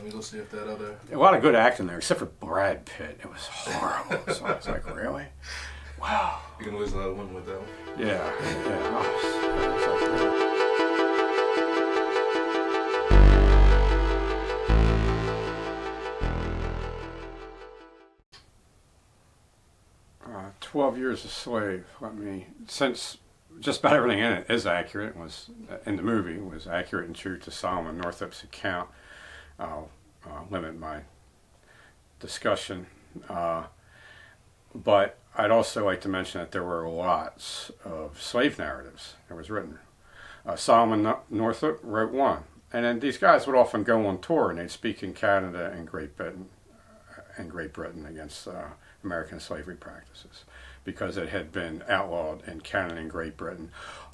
Let me go see if that other... A lot of good acting there, except for Brad Pitt. It was horrible. So I was like, really? Wow. You can lose a lot of women with that one. Yeah. Oh, so 12 Years a Slave. Since just about everything in it is accurate, in the movie, was accurate and true to Solomon Northup's account, I'll limit my discussion. But I'd also like to mention that there were lots of slave narratives that was written. Solomon Northup wrote one. And then these guys would often go on tour and they'd speak in Canada and Great Britain against American slavery practices, because it had been outlawed in Canada and Great Britain.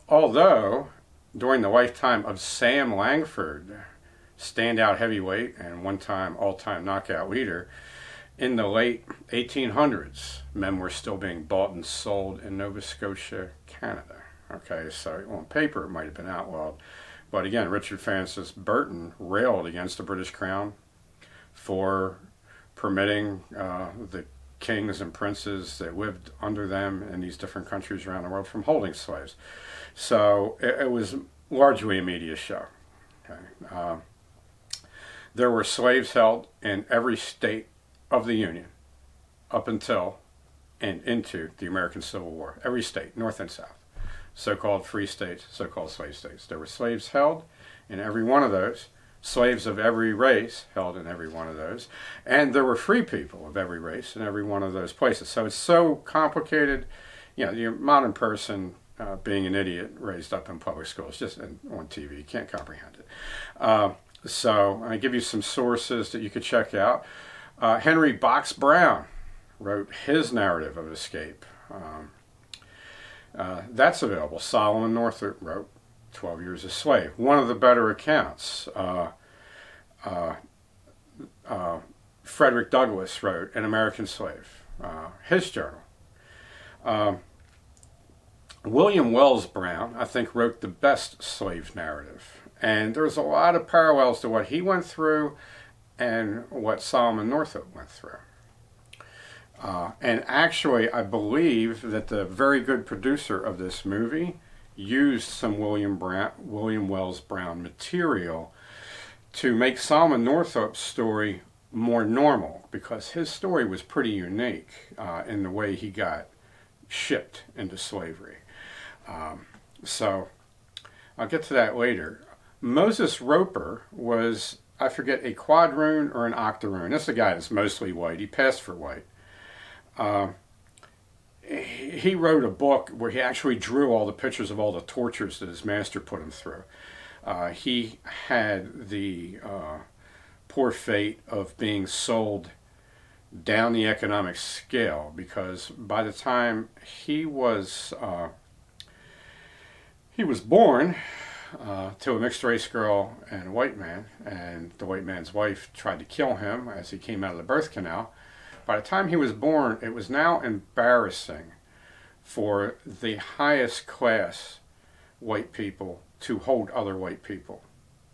Although, during the lifetime of Sam Langford, standout heavyweight and one-time all-time knockout leader, in the late 1800s, men were still being bought and sold in Nova Scotia, Canada. Okay, so on paper it might have been outlawed. But again, Richard Francis Burton railed against the British Crown for permitting the kings and princes that lived under them in these different countries around the world from holding slaves. So it was largely a media show. Okay. There were slaves held in every state of the Union up until and into the American Civil War. Every state, North and South. So-called free states, so-called slave states. There were slaves held in every one of those, slaves of every race held in every one of those, and there were free people of every race in every one of those places. So it's so complicated. You know, the modern person being an idiot raised up in public schools, just on TV, you can't comprehend it. So I give you some sources that you could check out. Henry Box Brown wrote his narrative of escape. That's available. Solomon Northup wrote 12 Years a Slave. One of the better accounts. Frederick Douglass wrote An American Slave, his journal. William Wells Brown, I think, wrote the best slave narrative. And there's a lot of parallels to what he went through and what Solomon Northup went through. And actually, I believe that the very good producer of this movie used some William Wells Brown material to make Solomon Northup's story more normal, because his story was pretty unique in the way he got shipped into slavery. So I'll get to that later. Moses Roper was, I forget, a quadroon or an octoroon. This is a guy that's mostly white. He passed for white. He wrote a book where he actually drew all the pictures of all the tortures that his master put him through. He had the poor fate of being sold down the economic scale, because by the time he was born to a mixed race girl and a white man, and the white man's wife tried to kill him as he came out of the birth canal. By the time he was born, it was now embarrassing for the highest class white people to hold other white people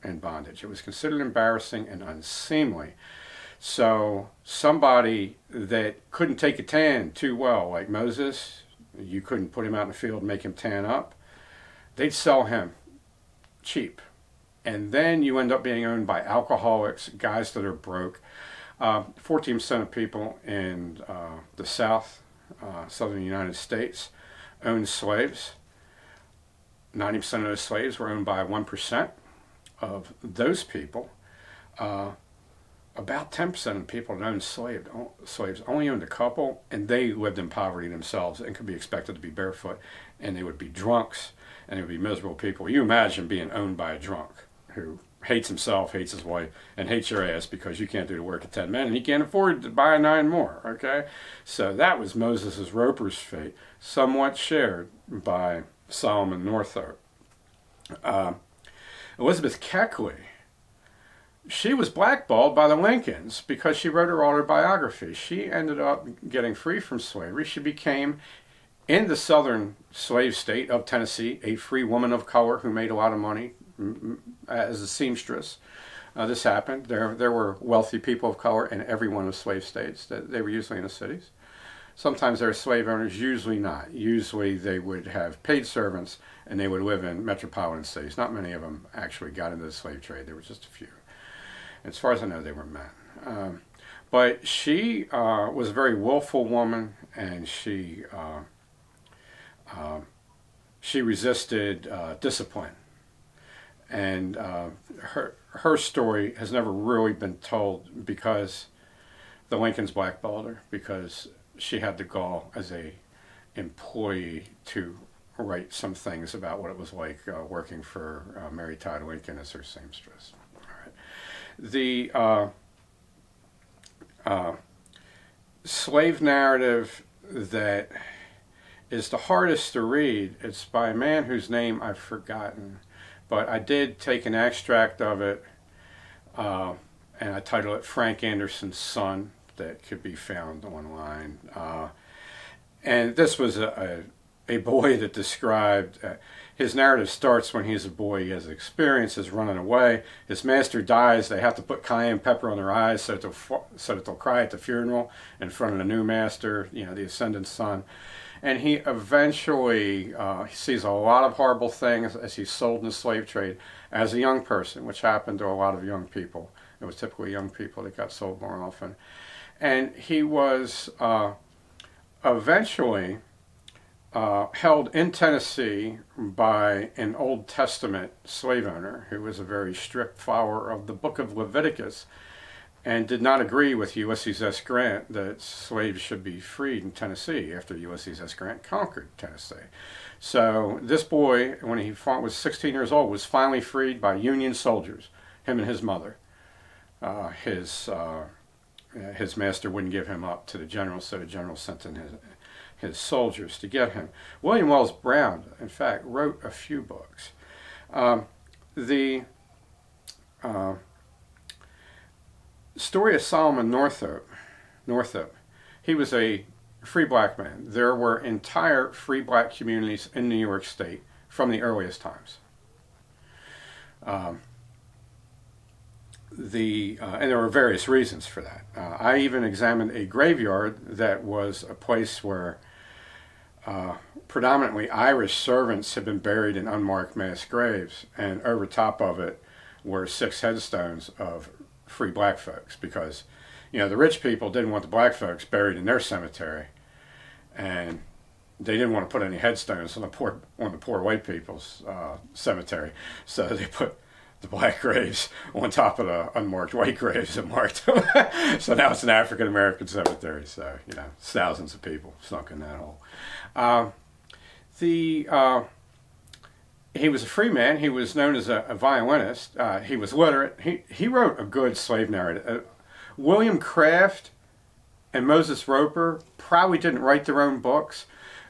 in bondage. It was considered embarrassing and unseemly. So somebody that couldn't take a tan too well, like Moses, you couldn't put him out in the field and make him tan up, they'd sell him cheap. And then you end up being owned by alcoholics, guys that are broke. 14% of people in the southern United States owned slaves. 90% of those slaves were owned by 1% of those people. About 10% of people that owned slaves only owned a couple, and they lived in poverty themselves and could be expected to be barefoot, and they would be drunks, and they would be miserable people. You imagine being owned by a drunk who hates himself, hates his wife, and hates your ass because you can't do the work of 10 men, and he can't afford to buy 9 more, okay? So that was Moses Roper's fate, somewhat shared by Solomon Northup. Elizabeth Keckley, she was blackballed by the Lincolns because she wrote her autobiography. She ended up getting free from slavery. She became, in the southern slave state of Tennessee, a free woman of color who made a lot of money as a seamstress. This happened. There were wealthy people of color in every one of the slave states. They were usually in the cities. Sometimes they were slave owners, usually not. Usually they would have paid servants and they would live in metropolitan cities. Not many of them actually got into the slave trade. There were just a few. As far as I know, they were men. But she was a very willful woman, and she resisted discipline. And her story has never really been told because the Lincolns blackballed her, because she had the gall as a employee to write some things about what it was like working for Mary Todd Lincoln as her seamstress. All right. The slave narrative that is the hardest to read, it's by a man whose name I've forgotten, but I did take an extract of it and I titled it Frank Anderson's Son, that could be found online. And this was a boy that described, his narrative starts when he's a boy. He has experiences running away. His master dies. They have to put cayenne pepper on their eyes so that they'll cry at the funeral in front of the new master, the ascendant son. And he eventually sees a lot of horrible things as he's sold in the slave trade as a young person, which happened to a lot of young people. It was typically young people that got sold more often. And he was eventually held in Tennessee by an Old Testament slave owner who was a very strict follower of the book of Leviticus and did not agree with Ulysses S. Grant that slaves should be freed in Tennessee after Ulysses S. Grant conquered Tennessee. So this boy, when he was 16 years old, was finally freed by Union soldiers, him and his mother. His master wouldn't give him up to the general, so the general sent in his soldiers to get him. William Wells Brown, in fact, wrote a few books. The story of Solomon Northup, he was a free black man. There were entire free black communities in New York State from the earliest times. And there were various reasons for that. I even examined a graveyard that was a place where predominantly Irish servants had been buried in unmarked mass graves, and over top of it were 6 headstones of free black folks, because the rich people didn't want the black folks buried in their cemetery, and they didn't want to put any headstones on the poor white people's cemetery, so they put the black graves on top of the unmarked white graves and marked them. So now it's an African American cemetery. So thousands of people sunk in that hole. He was a free man. He was known as a violinist. He was literate. He wrote a good slave narrative. William Craft and Moses Roper probably didn't write their own books.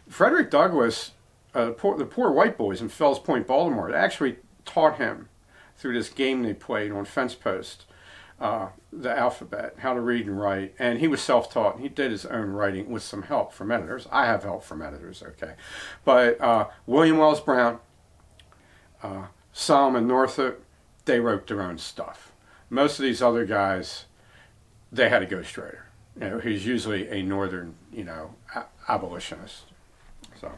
Frederick Douglass, the poor white boys in Fells Point, Baltimore, actually taught him through this game they played on fence post, the alphabet, how to read and write. And he was self-taught. He did his own writing with some help from editors. I have help from editors, okay. But William Wells Brown, Solomon Northup, they wrote their own stuff. Most of these other guys, they had a ghostwriter, who's usually a northern, abolitionist. So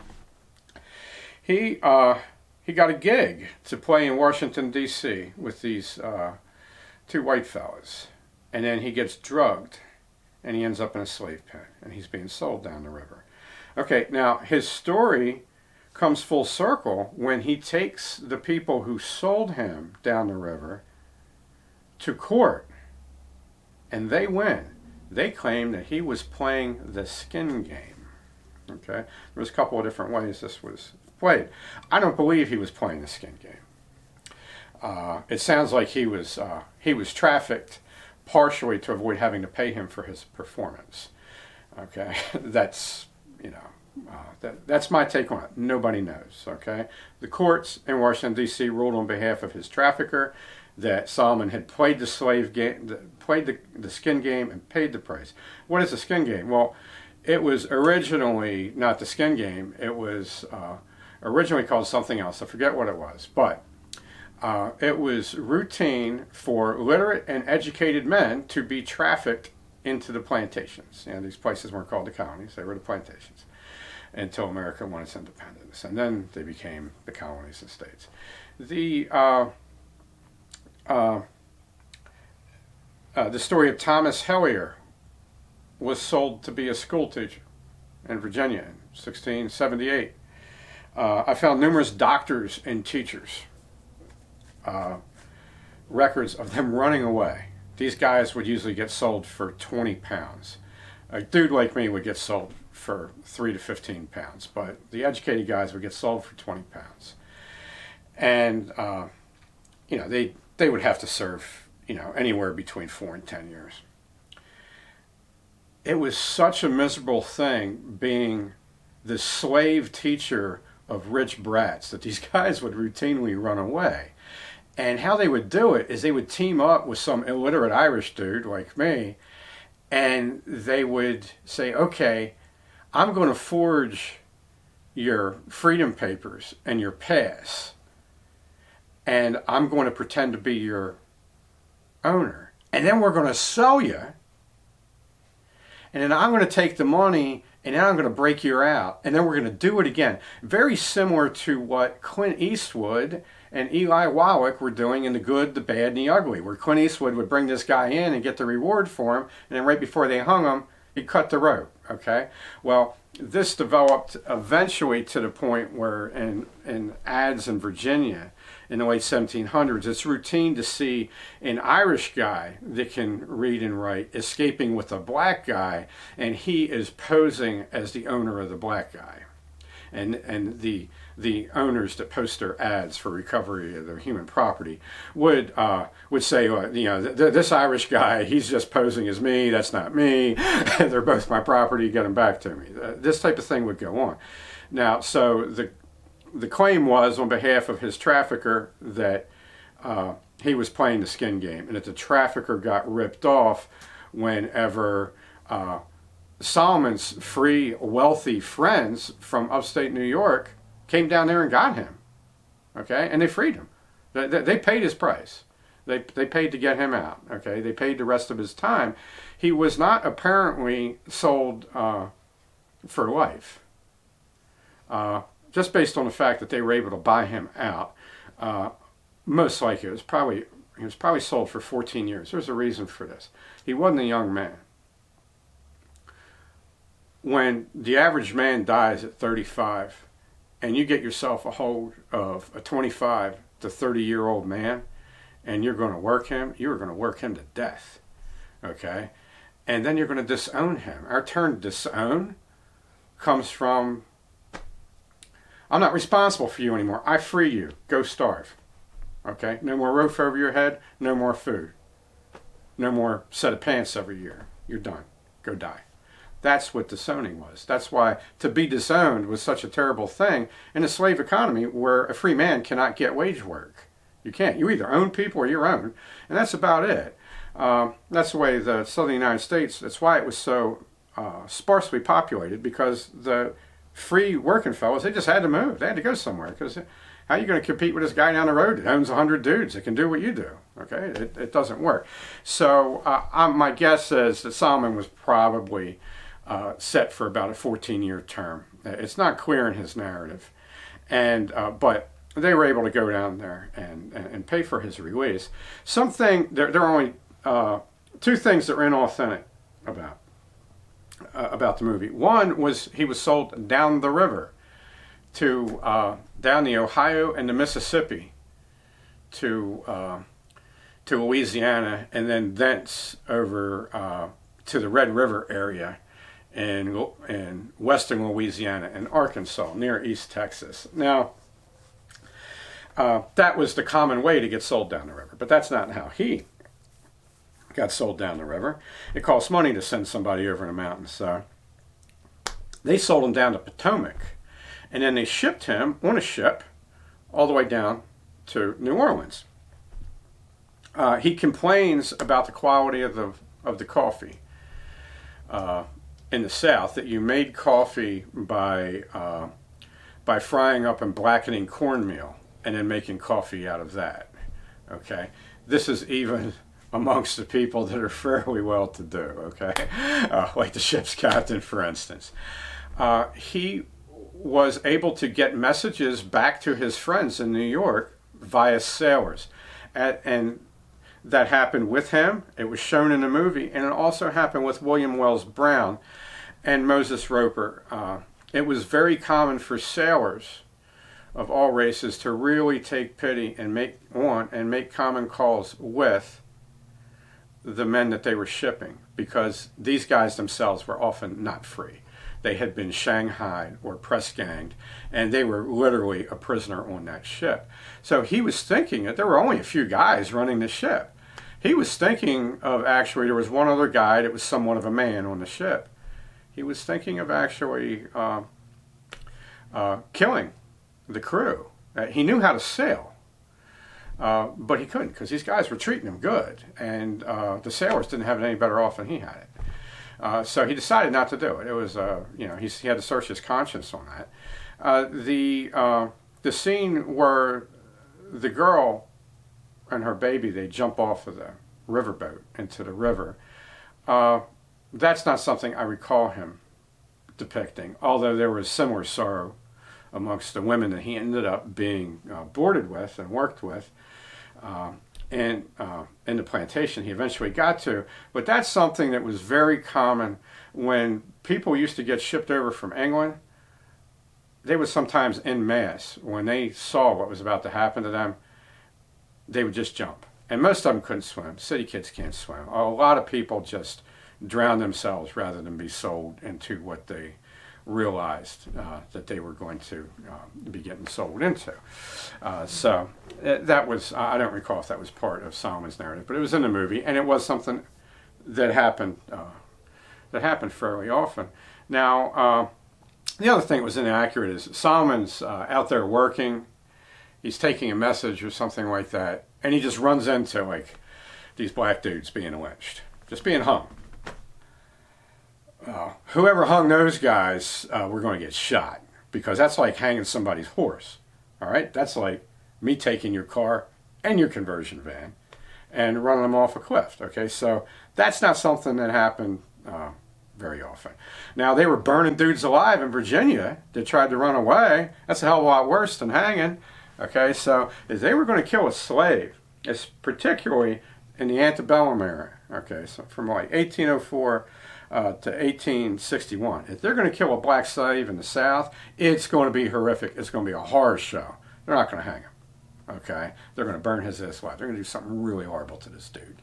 he got a gig to play in Washington, D.C. with these 2 white fellas. And then he gets drugged, and he ends up in a slave pen, and he's being sold down the river. Okay, now his story comes full circle when he takes the people who sold him down the river to court, and they win. They claim that he was playing the skin game. Okay, there was a couple of different ways this was played. I don't believe he was playing the skin game. It sounds like he was trafficked partially to avoid having to pay him for his performance. Okay, that's that's my take on it. Nobody knows. Okay, the courts in Washington D.C. ruled on behalf of his trafficker that Solomon had played the slave game, played the skin game, and paid the price. What is the skin game? Well, it was originally not the skin game. It was originally called something else. I forget what it was. But it was routine for literate and educated men to be trafficked into the plantations. These places weren't called the colonies, they were the plantations, until America won its independence. And then they became the colonies and states. The story of Thomas Hellier was sold to be a school teacher in Virginia in 1678. I found numerous doctors and teachers, records of them running away. These guys would usually get sold for 20 pounds. A dude like me would get sold for 3 to 15 pounds, but the educated guys would get sold for 20 pounds. And, they would have to serve, anywhere between 4 and 10 years. It was such a miserable thing being the slave teacher of rich brats that these guys would routinely run away. And how they would do it is they would team up with some illiterate Irish dude like me, and they would say, okay, I'm going to forge your freedom papers and your pass, and I'm going to pretend to be your owner. And then we're going to sell you, and then I'm going to take the money, and then I'm going to break you out, and then we're going to do it again. Very similar to what Clint Eastwood and Eli Wallach were doing in The Good, the Bad, and the Ugly, where Clint Eastwood would bring this guy in and get the reward for him, and then right before they hung him, he'd cut the rope, okay? Well, this developed eventually to the point where in ads in Virginia in the late 1700s, it's routine to see an Irish guy that can read and write escaping with a black guy, and he is posing as the owner of the black guy. And the owners that post their ads for recovery of their human property would say, this Irish guy, he's just posing as me, that's not me, they're both my property, get them back to me. This type of thing would go on. Now, so the claim was on behalf of his trafficker that he was playing the skin game, and that the trafficker got ripped off whenever Solomon's free, wealthy friends from upstate New York came down there and got him, okay? And they freed him. They paid his price. They paid to get him out, okay? They paid the rest of his time. He was not apparently sold for life, just based on the fact that they were able to buy him out. Most likely, he was probably sold for 14 years. There's a reason for this. He wasn't a young man. When the average man dies at 35, and you get yourself a hold of a 25 to 30-year-old man, and you're going to work him, you are going to work him to death, okay? And then you're going to disown him. Our term disown comes from, I'm not responsible for you anymore. I free you. Go starve, okay? No more roof over your head, no more food, no more set of pants every year. You're done. Go die. That's what disowning was. That's why to be disowned was such a terrible thing in a slave economy where a free man cannot get wage work. You can't. You either own people or you're owned, and that's about it. That's the way the southern United States, that's why it was so sparsely populated, because the free working fellows, they just had to move. They had to go somewhere, because how are you going to compete with this guy down the road that owns 100 dudes that can do what you do? Okay, it doesn't work. So my guess is that Solomon was probably set for about a 14-year term. It's not clear in his narrative, but they were able to go down there and pay for his release. There are only two things that were inauthentic about the movie. One was he was sold down the river to down the Ohio and the Mississippi to Louisiana, and then thence over to the Red River area in western Louisiana and Arkansas, near East Texas. Now, that was the common way to get sold down the river, but that's not how he got sold down the river. It costs money to send somebody over the mountains, so they sold him down to Potomac, and then they shipped him on a ship all the way down to New Orleans. He complains about the quality of the coffee in the South, that you made coffee by frying up and blackening cornmeal and then making coffee out of that. Okay, this is even amongst the people that are fairly well to do. Okay, like the ship's captain, for instance. He was able to get messages back to his friends in New York via sailors, and that happened with him. It was shown in the movie, and it also happened with William Wells Brown and Moses Roper. It was very common for sailors of all races to really take pity and make common calls with the men that they were shipping, because these guys themselves were often not free. They had been shanghaied or press ganged, and they were literally a prisoner on that ship. So he was thinking that there were only a few guys running the ship. He was thinking of actually, there was one other guy that was somewhat of a man on the ship. He was thinking of actually killing the crew. He knew how to sail, but he couldn't, because these guys were treating him good, and the sailors didn't have it any better off than he had it. So he decided not to do it. It was, he had to search his conscience on that. The scene where the girl and her baby, they jump off of the riverboat into the river, that's not something I recall him depicting, although there was similar sorrow amongst the women that he ended up being boarded with and worked with in the plantation he eventually got to. But that's something that was very common when people used to get shipped over from England. They would sometimes en masse, when they saw what was about to happen to them, they would just jump. And most of them couldn't swim. City kids can't swim. A lot of people just drown themselves rather than be sold into what they realized that they were going to be getting sold into. So that was, I don't recall if that was part of Solomon's narrative, but it was in the movie, and it was something that happened fairly often. Now, the other thing that was inaccurate is Solomon's out there working, he's taking a message or something like that, and he just runs into like these black dudes being lynched, just being hung. Whoever hung those guys were going to get shot, because that's like hanging somebody's horse. All right, that's like me taking your car and your conversion van and running them off a cliff. Okay, so that's not something that happened very often. Now, they were burning dudes alive in Virginia that tried to run away. That's a hell of a lot worse than hanging. Okay, so if they were going to kill a slave, it's particularly in the antebellum era. Okay, so from like 1804 to 1861. If they're going to kill a black slave in the South, it's going to be horrific. It's going to be a horror show. They're not going to hang him. Okay? They're going to burn his ass alive. They're going to do something really horrible to this dude.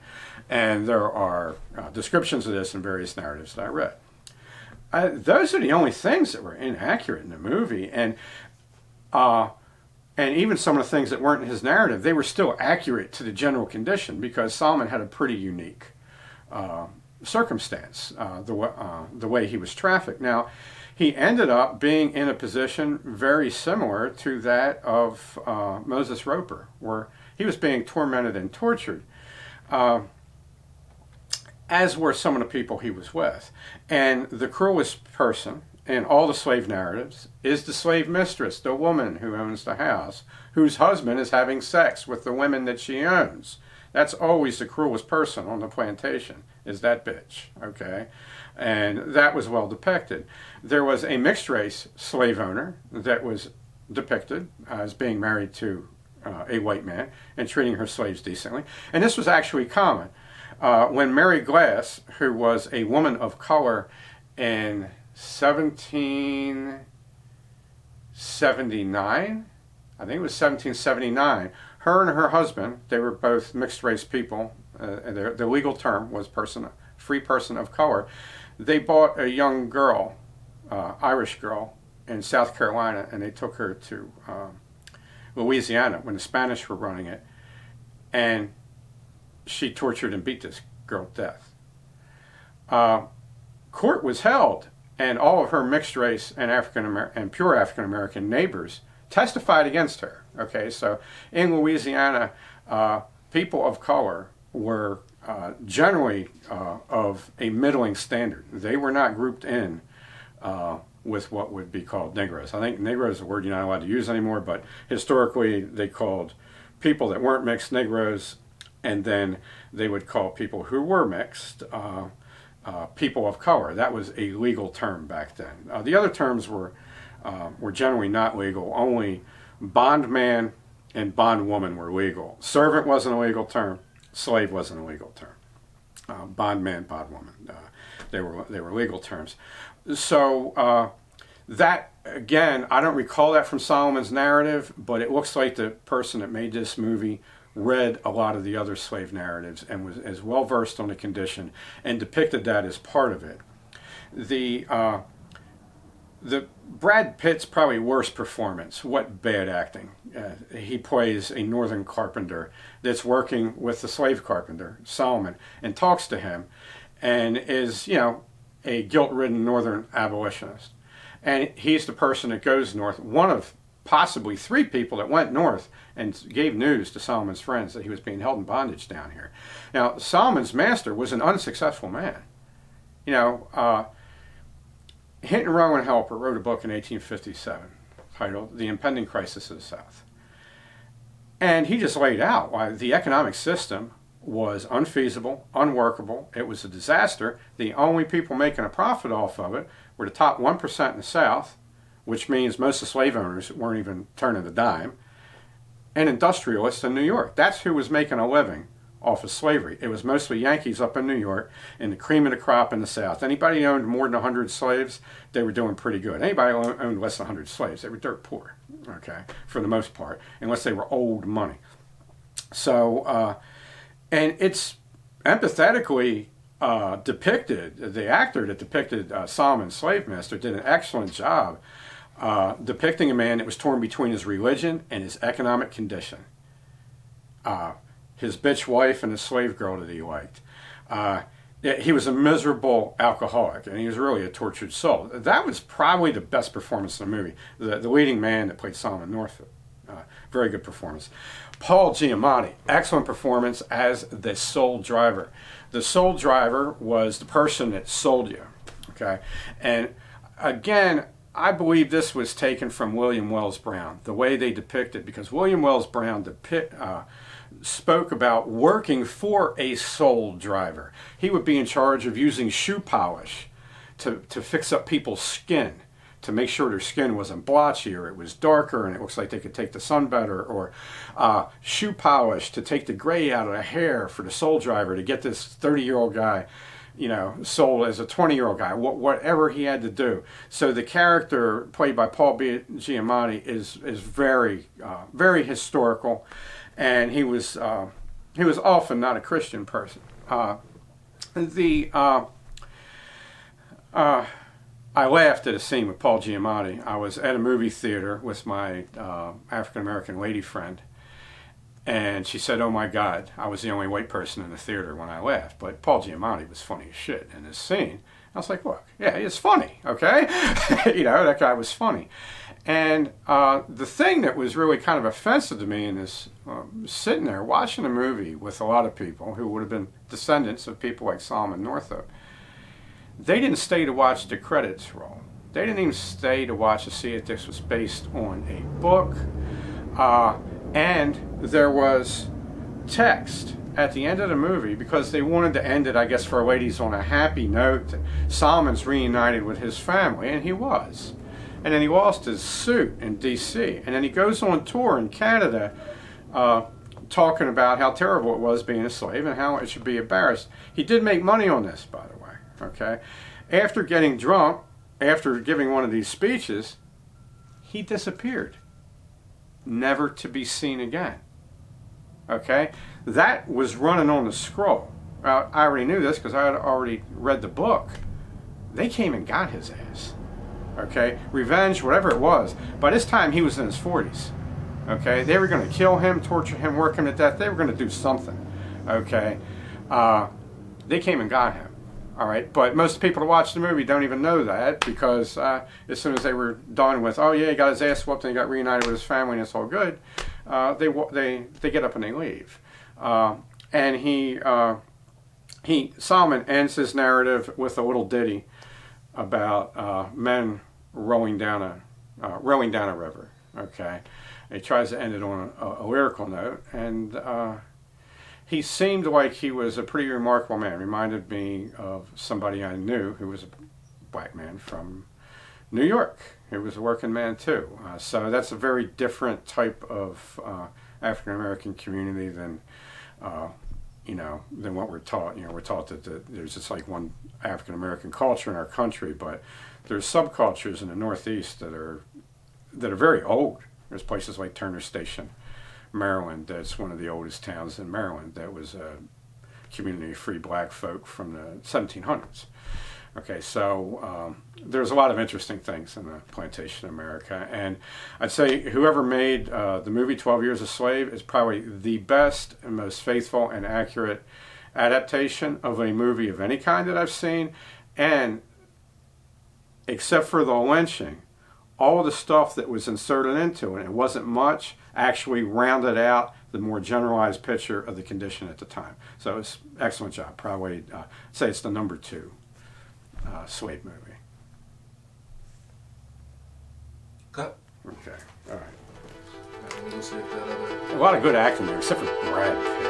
And there are descriptions of this in various narratives that I read. Those are the only things that were inaccurate in the movie. And even some of the things that weren't in his narrative, they were still accurate to the general condition, because Solomon had a pretty unique circumstance, the way he was trafficked. Now, he ended up being in a position very similar to that of Moses Roper, where he was being tormented and tortured, as were some of the people he was with. And the cruelest person in all the slave narratives is the slave mistress, the woman who owns the house, whose husband is having sex with the women that she owns. That's always the cruelest person on the plantation, is that bitch, okay? And that was well depicted. There was a mixed race slave owner that was depicted as being married to a white man and treating her slaves decently. And this was actually common. When Mary Glass, who was a woman of color in 1779, I think it was 1779, her and her husband, they were both mixed race people, the legal term was free person of color. They bought a young girl, Irish girl, in South Carolina, and they took her to Louisiana when the Spanish were running it, and she tortured and beat this girl to death. Court was held, and all of her mixed race and pure African American neighbors testified against her. Okay, so in Louisiana, people of color were generally of a middling standard. They were not grouped in with what would be called Negroes. I think Negro is a word you're not allowed to use anymore, but historically they called people that weren't mixed Negroes, and then they would call people who were mixed people of color. That was a legal term back then. The other terms were generally not legal. Only bondman and bondwoman were legal. Servant wasn't a legal term. Slave wasn't a legal term. Bondman, bondwoman, they were legal terms. So that, again, I don't recall that from Solomon's narrative, but it looks like the person that made this movie read a lot of the other slave narratives and was as well versed on the condition and depicted that as part of it. The Brad Pitt's probably worst performance. What bad acting! He plays a northern carpenter that's working with the slave carpenter Solomon and talks to him, and is a guilt-ridden northern abolitionist. And he's the person that goes north, one of possibly 3 people that went north and gave news to Solomon's friends that he was being held in bondage down here. Now, Solomon's master was an unsuccessful man. Hinton Rowan Helper wrote a book in 1857 titled The Impending Crisis of the South. And he just laid out why the economic system was unfeasible, unworkable. It was a disaster. The only people making a profit off of it were the top 1% in the South, which means most of the slave owners weren't even turning a dime, and industrialists in New York. That's who was making a living off of slavery. It was mostly Yankees up in New York and the cream of the crop in the South. Anybody who owned more than 100 slaves, they were doing pretty good. Anybody who owned less than 100 slaves, they were dirt poor, okay, for the most part, unless they were old money. So, and it's empathetically depicted, the actor that depicted Solomon's slave master did an excellent job depicting a man that was torn between his religion and his economic condition. His bitch wife and his slave girl that he liked. He was a miserable alcoholic, and he was really a tortured soul. That was probably the best performance in the movie. The leading man that played Solomon Northup. Very good performance. Paul Giamatti, excellent performance as the soul driver. The soul driver was the person that sold you. Okay, and again, I believe this was taken from William Wells Brown, the way they depict it, because William Wells Brown spoke about working for a soul driver. He would be in charge of using shoe polish to fix up people's skin, to make sure their skin wasn't blotchy or it was darker and it looks like they could take the sun better, or shoe polish to take the gray out of the hair for the soul driver to get this 30-year-old guy sold as a 20-year-old guy, whatever he had to do. So the character played by Paul Giamatti is very, very historical, and he was often not a Christian person. I laughed at a scene with Paul Giamatti. I was at a movie theater with my African-American lady friend, and she said, "Oh my God, I was the only white person in the theater when I laughed." But Paul Giamatti was funny as shit in this scene. I was like, look, yeah, it's funny, okay? That guy was funny. And the thing that was really kind of offensive to me in this, sitting there watching a movie with a lot of people who would have been descendants of people like Solomon Northup, they didn't stay to watch the credits roll. They didn't even stay to watch to see if this was based on a book. And there was text at the end of the movie because they wanted to end it, I guess, for ladies on a happy note. Solomon's reunited with his family, and he was. And then he lost his suit in D.C. And then he goes on tour in Canada talking about how terrible it was being a slave and how it should be embarrassed. He did make money on this, by the way. Okay, after getting drunk, after giving one of these speeches, he disappeared, never to be seen again. Okay, that was running on the scroll. I already knew this because I had already read the book. They came and got his ass. Okay, revenge, whatever it was. By this time, he was in his 40s. Okay, they were going to kill him, torture him, work him to death. They were going to do something. Okay, they came and got him. All right, but most people that watch the movie don't even know that because as soon as they were done with, oh yeah, he got his ass whooped and he got reunited with his family and it's all good, they get up and they leave. And Solomon ends his narrative with a little ditty about men rowing down a river. Okay, He tries to end it on a lyrical note, and he seemed like he was a pretty remarkable man. Reminded me of somebody I knew who was a black man from New York. He was a working man too. So that's a very different type of African American community than than what we're taught. We're taught that there's just like one African American culture in our country, but there's subcultures in the Northeast that are very old. There's places like Turner Station, Maryland. That's one of the oldest towns in Maryland. That was a community of free black folk from the 1700s. Okay, so there's a lot of interesting things in the plantation America, and I'd say whoever made the movie 12 Years a Slave is probably the best and most faithful and accurate adaptation of a movie of any kind that I've seen, and except for the lynching, all of the stuff that was inserted into it, it wasn't much, actually rounded out the more generalized picture of the condition at the time. So it's an excellent job. Probably say it's the number 2 slave movie. Cut. Okay, all right. We'll see if that other. A lot of good acting there, except for Brad Pitt.